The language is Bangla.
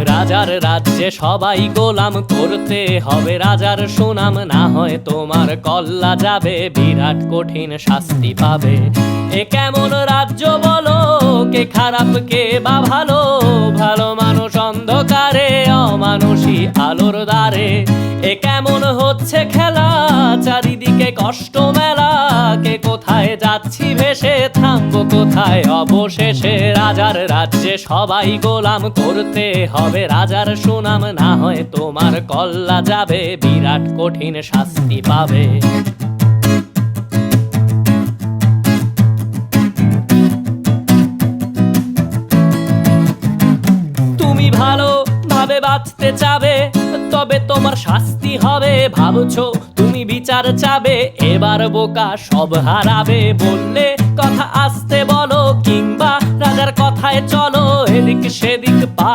রাজার রাজ্যে সবাই গোলাম, করতে হবে রাজার সুনাম, না হয় তোমার কল্লা যাবে, বিরাট কঠিন শাস্তি পাবে। এ কেমন রাজ্য বলো, কে খারাপ কে বা ভালো, ভালো মানুষ অন্ধকারে, অমানুষী আলোর দ্বারে। এ কেমন হচ্ছে খেলা, চারিদিকে কষ্ট মেলা, কে কোথায় যাচ্ছি ভেসে, থামবো কোথায় অবশেষে। রাজার রাজ্যে সবাই গোলাম, করতে হবে রাজার সুনাম, না হয় তোমার কল্লা যাবে, বিরাট কঠিন শাস্তি পাবে। তুমি ভালো ভাবে বাঁচতে চাবে, তবে তোমার শাস্তি হবে। ভাবছো তুমি বিচার চাবে, এবার বোকা সব হারাবে। বললে কথা আস্তে বলো, কিংবা রাজার কথায় চলো, এদিক সেদিক পা